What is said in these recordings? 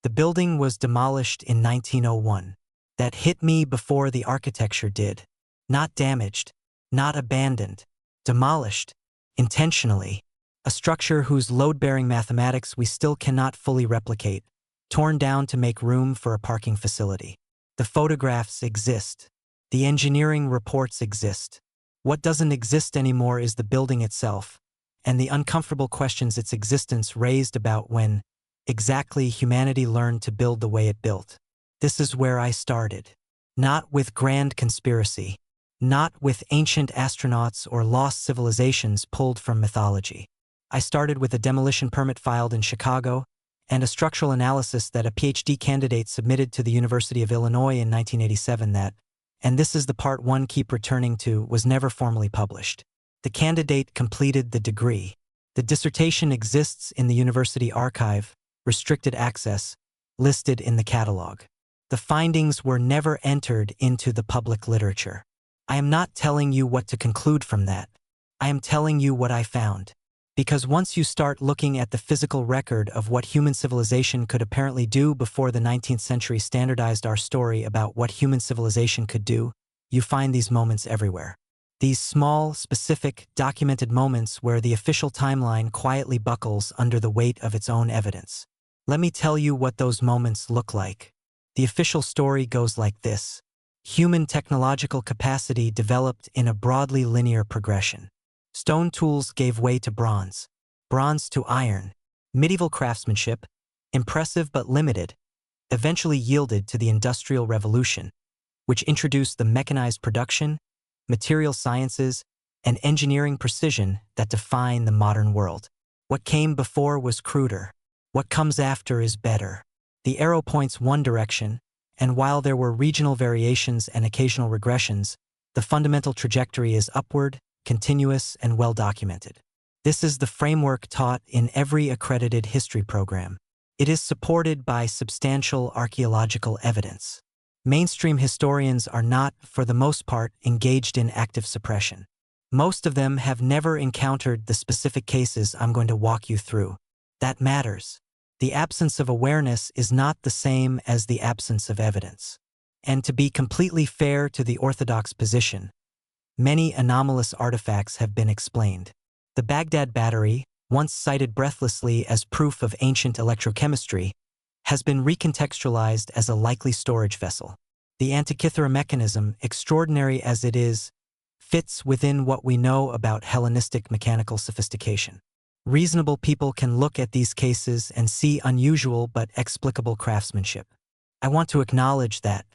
The building was demolished in 1901. That hit me before the architecture did. Not damaged, not abandoned, demolished, intentionally. A structure whose load-bearing mathematics we still cannot fully replicate, torn down to make room for a parking facility. The photographs exist. The engineering reports exist. What doesn't exist anymore is the building itself, and the uncomfortable questions its existence raised about when exactly humanity learned to build the way it built. This is where I started. Not with grand conspiracy, not with ancient astronauts or lost civilizations pulled from mythology. I started with a demolition permit filed in Chicago and a structural analysis that a PhD candidate submitted to the University of Illinois in 1987 that, and this is the part one keep returning to, was never formally published. The candidate completed the degree. The dissertation exists in the university archive, restricted access, listed in the catalog. The findings were never entered into the public literature. I am not telling you what to conclude from that. I am telling you what I found. Because once you start looking at the physical record of what human civilization could apparently do before the 19th century standardized our story about what human civilization could do, you find these moments everywhere. These small, specific, documented moments where the official timeline quietly buckles under the weight of its own evidence. Let me tell you what those moments look like. The official story goes like this. Human technological capacity developed in a broadly linear progression. Stone tools gave way to bronze, bronze to iron. Medieval craftsmanship, impressive but limited, eventually yielded to the Industrial Revolution, which introduced the mechanized production, material sciences, and engineering precision that define the modern world. What came before was cruder. What comes after is better. The arrow points one direction, and while there were regional variations and occasional regressions, the fundamental trajectory is upward, continuous, and well-documented. This is the framework taught in every accredited history program. It is supported by substantial archaeological evidence. Mainstream historians are not, for the most part, engaged in active suppression. Most of them have never encountered the specific cases I'm going to walk you through. That matters. The absence of awareness is not the same as the absence of evidence. And to be completely fair to the orthodox position, many anomalous artifacts have been explained. The Baghdad battery, once cited breathlessly as proof of ancient electrochemistry, has been recontextualized as a likely storage vessel. The Antikythera mechanism, extraordinary as it is, fits within what we know about Hellenistic mechanical sophistication. Reasonable people can look at these cases and see unusual but explicable craftsmanship. I want to acknowledge that.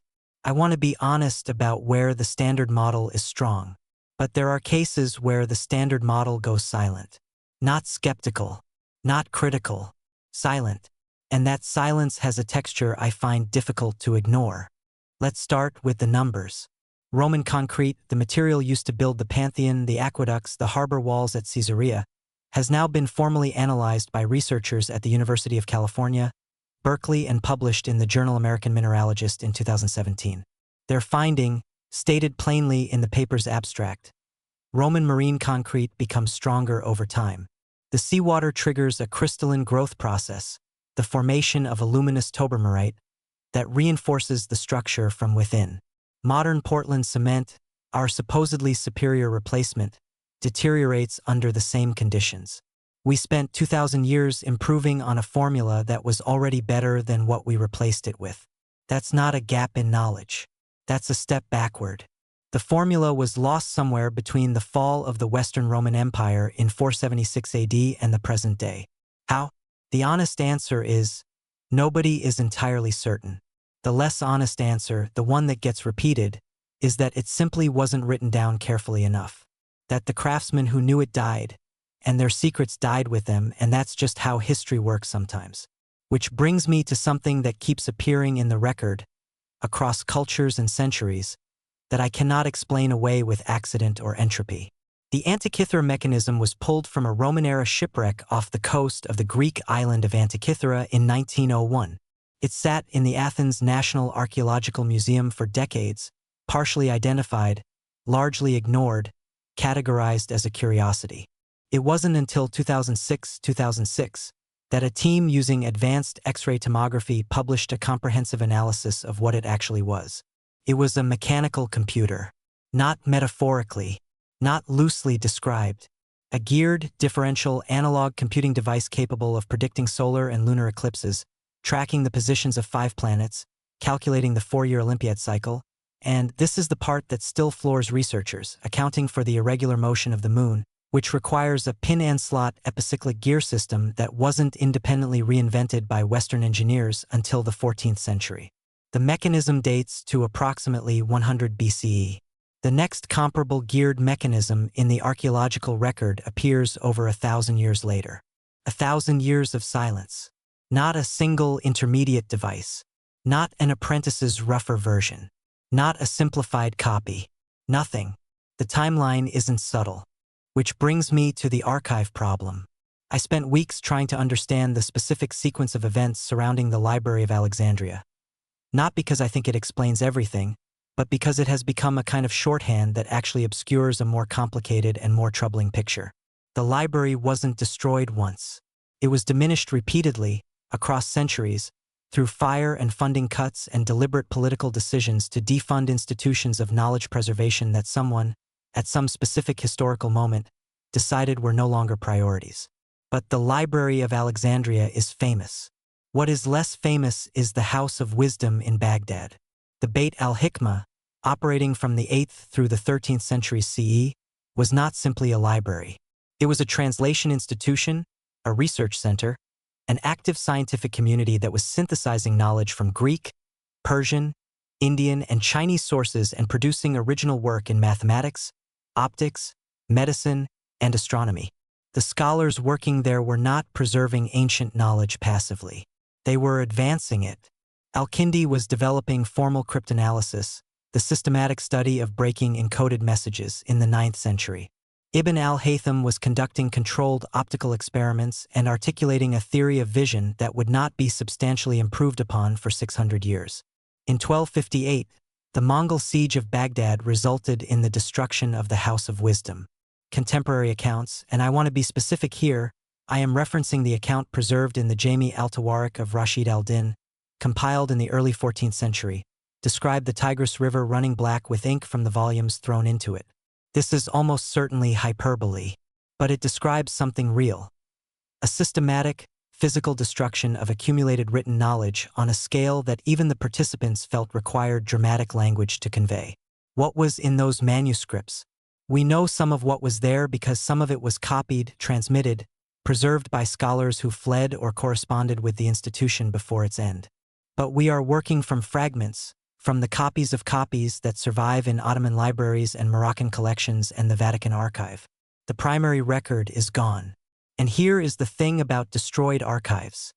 I want to be honest about where the standard model is strong. But there are cases where the standard model goes silent. Not skeptical, not critical, silent. And that silence has a texture I find difficult to ignore. Let's start with the numbers. Roman concrete, the material used to build the Pantheon, the aqueducts, the harbor walls at Caesarea, has now been formally analyzed by researchers at the University of California, Berkeley, and published in the journal American Mineralogist in 2017. Their finding, stated plainly in the paper's abstract, Roman marine concrete becomes stronger over time. The seawater triggers a crystalline growth process, the formation of a luminous tobermarite, that reinforces the structure from within. Modern Portland cement, our supposedly superior replacement, deteriorates under the same conditions. We spent 2,000 years improving on a formula that was already better than what we replaced it with. That's not a gap in knowledge. That's a step backward. The formula was lost somewhere between the fall of the Western Roman Empire in 476 AD and the present day. How? The honest answer is, nobody is entirely certain. The less honest answer, the one that gets repeated, is that it simply wasn't written down carefully enough. That the craftsmen who knew it died, and their secrets died with them, and that's just how history works sometimes. Which brings me to something that keeps appearing in the record, across cultures and centuries, that I cannot explain away with accident or entropy. The Antikythera mechanism was pulled from a Roman-era shipwreck off the coast of the Greek island of Antikythera in 1901. It sat in the Athens National Archaeological Museum for decades, partially identified, largely ignored, categorized as a curiosity. It wasn't until 2006, that a team using advanced X-ray tomography published a comprehensive analysis of what it actually was. It was a mechanical computer, not metaphorically, not loosely described. A geared, differential, analog computing device capable of predicting solar and lunar eclipses, tracking the positions of 5 planets, calculating the 4-year Olympiad cycle, and this is the part that still floors researchers, accounting for the irregular motion of the moon, which requires a pin-and-slot epicyclic gear system that wasn't independently reinvented by Western engineers until the 14th century. The mechanism dates to approximately 100 BCE. The next comparable geared mechanism in the archaeological record appears over 1,000 years later. 1,000 years of silence. Not a single intermediate device. Not an apprentice's rougher version. Not a simplified copy. Nothing. The timeline isn't subtle. Which brings me to the archive problem. I spent weeks trying to understand the specific sequence of events surrounding the Library of Alexandria. Not because I think it explains everything, but because it has become a kind of shorthand that actually obscures a more complicated and more troubling picture. The library wasn't destroyed once. It was diminished repeatedly, across centuries, through fire and funding cuts and deliberate political decisions to defund institutions of knowledge preservation that someone, at some specific historical moment, decided were no longer priorities. But the Library of Alexandria is famous. What is less famous is the House of Wisdom in Baghdad. The Beit al-Hikmah, operating from the 8th through the 13th centuries CE, was not simply a library. It was a translation institution, a research center, an active scientific community that was synthesizing knowledge from Greek, Persian, Indian, and Chinese sources and producing original work in mathematics, optics, medicine, and astronomy. The scholars working there were not preserving ancient knowledge passively. They were advancing it. Al-Kindi was developing formal cryptanalysis, the systematic study of breaking encoded messages, in the 9th century. Ibn al-Haytham was conducting controlled optical experiments and articulating a theory of vision that would not be substantially improved upon for 600 years. In 1258, the Mongol siege of Baghdad resulted in the destruction of the House of Wisdom. Contemporary accounts, and I want to be specific here, I am referencing the account preserved in the Jami al-Tawarik of Rashid al-Din, compiled in the early 14th century, describe the Tigris River running black with ink from the volumes thrown into it. This is almost certainly hyperbole, but it describes something real. A systematic, physical destruction of accumulated written knowledge on a scale that even the participants felt required dramatic language to convey. What was in those manuscripts? We know some of what was there because some of it was copied, transmitted, preserved by scholars who fled or corresponded with the institution before its end. But we are working from fragments, from the copies of copies that survive in Ottoman libraries and Moroccan collections and the Vatican archive. The primary record is gone. And here is the thing about destroyed archives.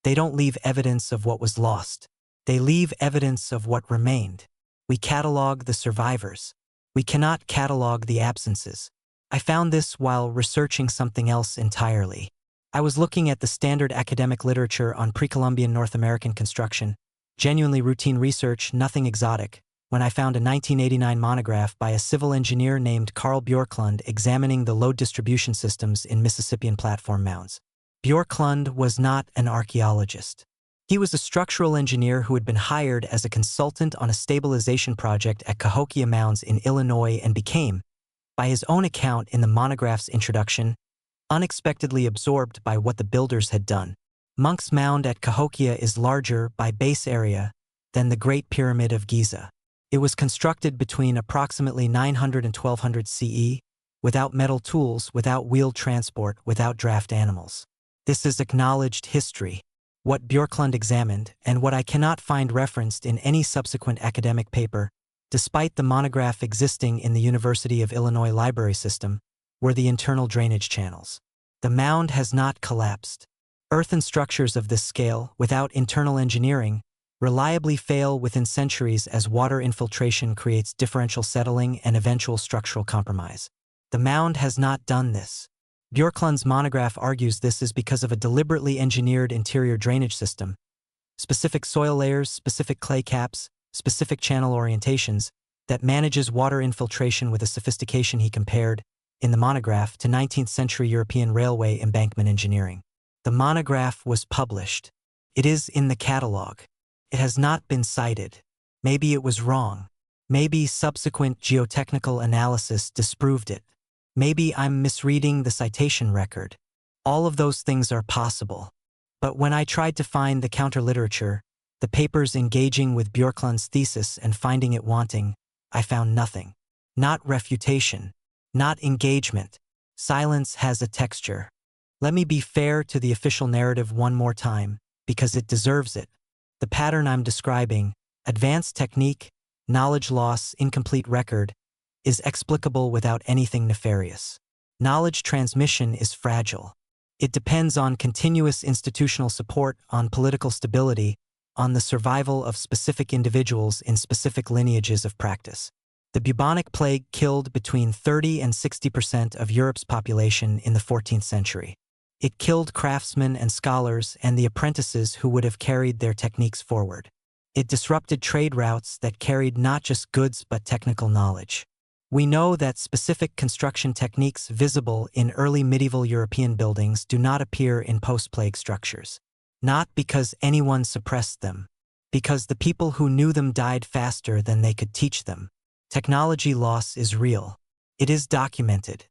They don't leave evidence of what was lost. They leave evidence of what remained. We catalog the survivors. We cannot catalog the absences. I found this while researching something else entirely. I was looking at the standard academic literature on pre-Columbian North American construction, genuinely routine research, nothing exotic, when I found a 1989 monograph by a civil engineer named Carl Bjorklund examining the load distribution systems in Mississippian platform mounds. Bjorklund was not an archaeologist. He was a structural engineer who had been hired as a consultant on a stabilization project at Cahokia Mounds in Illinois and became, by his own account in the monograph's introduction, unexpectedly absorbed by what the builders had done. Monk's Mound at Cahokia is larger by base area than the Great Pyramid of Giza. It was constructed between approximately 900 and 1200 CE, without metal tools, without wheeled transport, without draft animals. This is acknowledged history. What Bjorklund examined, and what I cannot find referenced in any subsequent academic paper, despite the monograph existing in the University of Illinois library system, were the internal drainage channels. The mound has not collapsed. Earthen structures of this scale, without internal engineering, reliably fail within centuries as water infiltration creates differential settling and eventual structural compromise. The mound has not done this. Bjorklund's monograph argues this is because of a deliberately engineered interior drainage system, specific soil layers, specific clay caps, specific channel orientations, that manages water infiltration with a sophistication he compared, in the monograph, to 19th century European railway embankment engineering. The monograph was published. It is in the catalog. It has not been cited. Maybe it was wrong. Maybe subsequent geotechnical analysis disproved it. Maybe I'm misreading the citation record. All of those things are possible. But when I tried to find the counter-literature, the papers engaging with Björklund's thesis and finding it wanting, I found nothing. Not refutation. Not engagement. Silence has a texture. Let me be fair to the official narrative one more time, because it deserves it. The pattern I'm describing, advanced technique, knowledge loss, incomplete record, is explicable without anything nefarious. Knowledge transmission is fragile. It depends on continuous institutional support, on political stability, on the survival of specific individuals in specific lineages of practice. The bubonic plague killed between 30 and 60% of Europe's population in the 14th century. It killed craftsmen and scholars and the apprentices who would have carried their techniques forward. It disrupted trade routes that carried not just goods but technical knowledge. We know that specific construction techniques visible in early medieval European buildings do not appear in post-plague structures. Not because anyone suppressed them, because the people who knew them died faster than they could teach them. Technology loss is real. It is documented.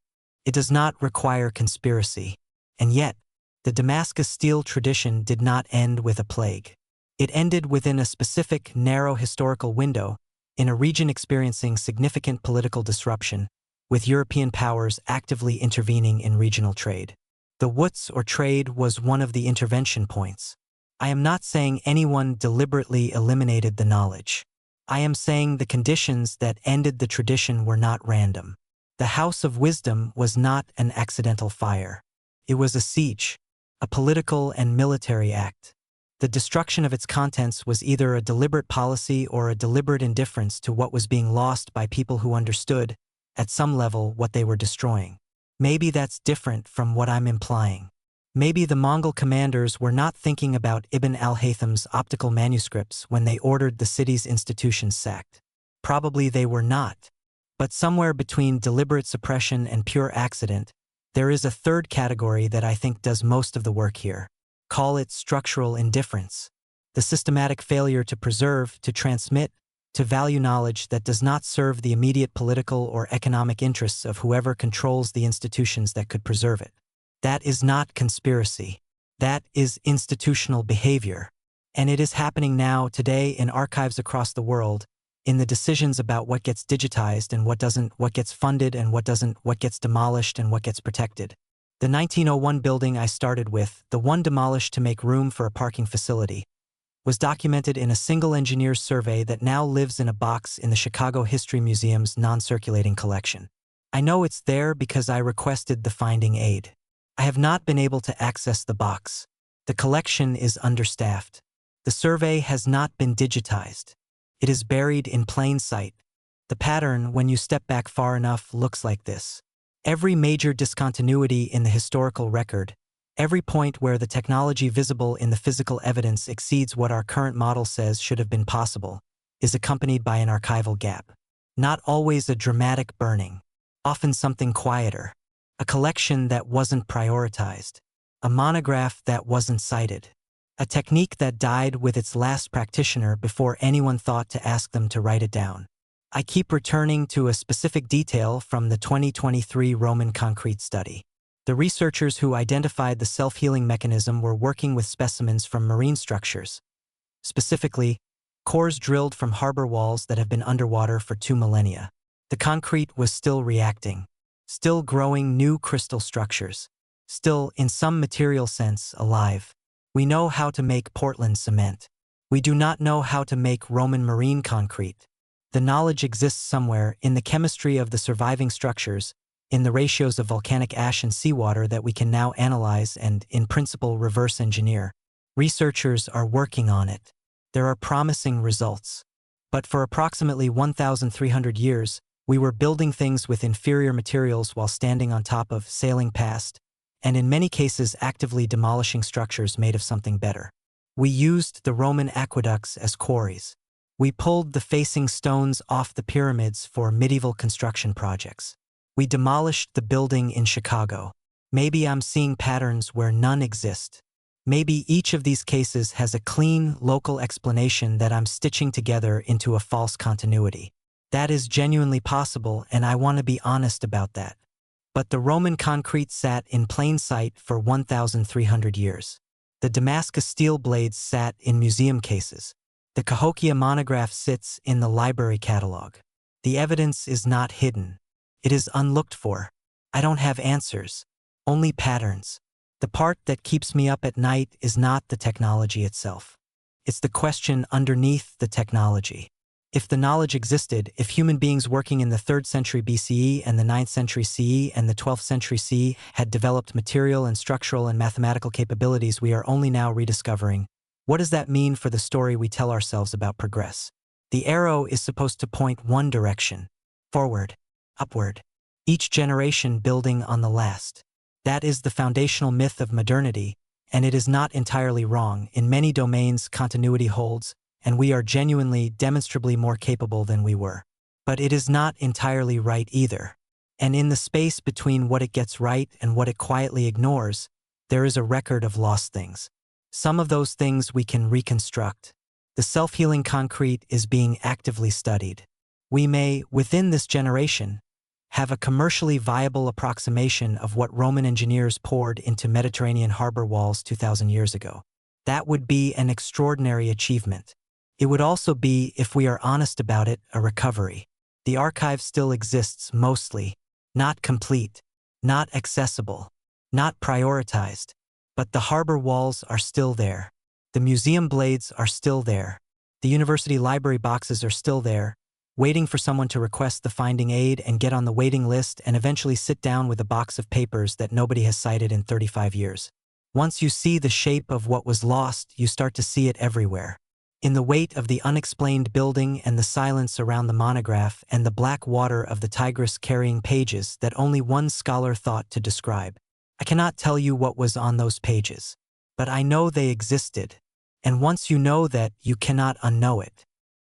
It does not require conspiracy. And yet, the Damascus steel tradition did not end with a plague. It ended within a specific, narrow historical window, in a region experiencing significant political disruption, with European powers actively intervening in regional trade. The Wutz or trade was one of the intervention points. I am not saying anyone deliberately eliminated the knowledge. I am saying the conditions that ended the tradition were not random. The House of Wisdom was not an accidental fire. It was a siege, a political and military act. The destruction of its contents was either a deliberate policy or a deliberate indifference to what was being lost by people who understood, at some level, what they were destroying. Maybe that's different from what I'm implying. Maybe the Mongol commanders were not thinking about Ibn al-Haytham's optical manuscripts when they ordered the city's institutions sacked. Probably they were not. But somewhere between deliberate suppression and pure accident, there is a third category that I think does most of the work here. Call it structural indifference. The systematic failure to preserve, to transmit, to value knowledge that does not serve the immediate political or economic interests of whoever controls the institutions that could preserve it. That is not conspiracy. That is institutional behavior. And it is happening now, today, in archives across the world, in the decisions about what gets digitized and what doesn't, what gets funded and what doesn't, what gets demolished and what gets protected. The 1901 building I started with, the one demolished to make room for a parking facility, was documented in a single engineer's survey that now lives in a box in the Chicago History Museum's non-circulating collection. I know it's there because I requested the finding aid. I have not been able to access the box. The collection is understaffed. The survey has not been digitized. It is buried in plain sight. The pattern, when you step back far enough, looks like this. Every major discontinuity in the historical record, every point where the technology visible in the physical evidence exceeds what our current model says should have been possible, is accompanied by an archival gap. Not always a dramatic burning, often something quieter. A collection that wasn't prioritized. A monograph that wasn't cited. A technique that died with its last practitioner before anyone thought to ask them to write it down. I keep returning to a specific detail from the 2023 Roman concrete study. The researchers who identified the self-healing mechanism were working with specimens from marine structures. Specifically, cores drilled from harbor walls that have been underwater for 2 millennia. The concrete was still reacting. Still growing new crystal structures. Still, in some material sense, alive. We know how to make Portland cement. We do not know how to make Roman marine concrete. The knowledge exists somewhere in the chemistry of the surviving structures, in the ratios of volcanic ash and seawater that we can now analyze and, in principle, reverse engineer. Researchers are working on it. There are promising results. But for approximately 1,300 years, we were building things with inferior materials while standing on top of, sailing past, and in many cases actively demolishing structures made of something better. We used the Roman aqueducts as quarries. We pulled the facing stones off the pyramids for medieval construction projects. We demolished the building in Chicago. Maybe I'm seeing patterns where none exist. Maybe each of these cases has a clean, local explanation that I'm stitching together into a false continuity. That is genuinely possible, and I want to be honest about that. But the Roman concrete sat in plain sight for 1,300 years. The Damascus steel blades sat in museum cases. The Cahokia monograph sits in the library catalog. The evidence is not hidden. It is unlooked for. I don't have answers, only patterns. The part that keeps me up at night is not the technology itself. It's the question underneath the technology. If the knowledge existed, if human beings working in the 3rd century BCE and the 9th century CE and the 12th century CE had developed material and structural and mathematical capabilities we are only now rediscovering, what does that mean for the story we tell ourselves about progress? The arrow is supposed to point one direction, forward, upward, each generation building on the last. That is the foundational myth of modernity, and it is not entirely wrong. In many domains, continuity holds, and we are genuinely, demonstrably more capable than we were. But it is not entirely right either. And in the space between what it gets right and what it quietly ignores, there is a record of lost things. Some of those things we can reconstruct. The self-healing concrete is being actively studied. We may, within this generation, have a commercially viable approximation of what Roman engineers poured into Mediterranean harbor walls 2,000 years ago. That would be an extraordinary achievement. It would also be, if we are honest about it, a recovery. The archive still exists mostly, not complete, not accessible, not prioritized, but the harbor walls are still there. The museum blades are still there. The university library boxes are still there, waiting for someone to request the finding aid and get on the waiting list and eventually sit down with a box of papers that nobody has cited in 35 years. Once you see the shape of what was lost, you start to see it everywhere. In the weight of the unexplained building and the silence around the monograph and the black water of the Tigris carrying pages that only one scholar thought to describe. I cannot tell you what was on those pages, but I know they existed, and once you know that, you cannot unknow it.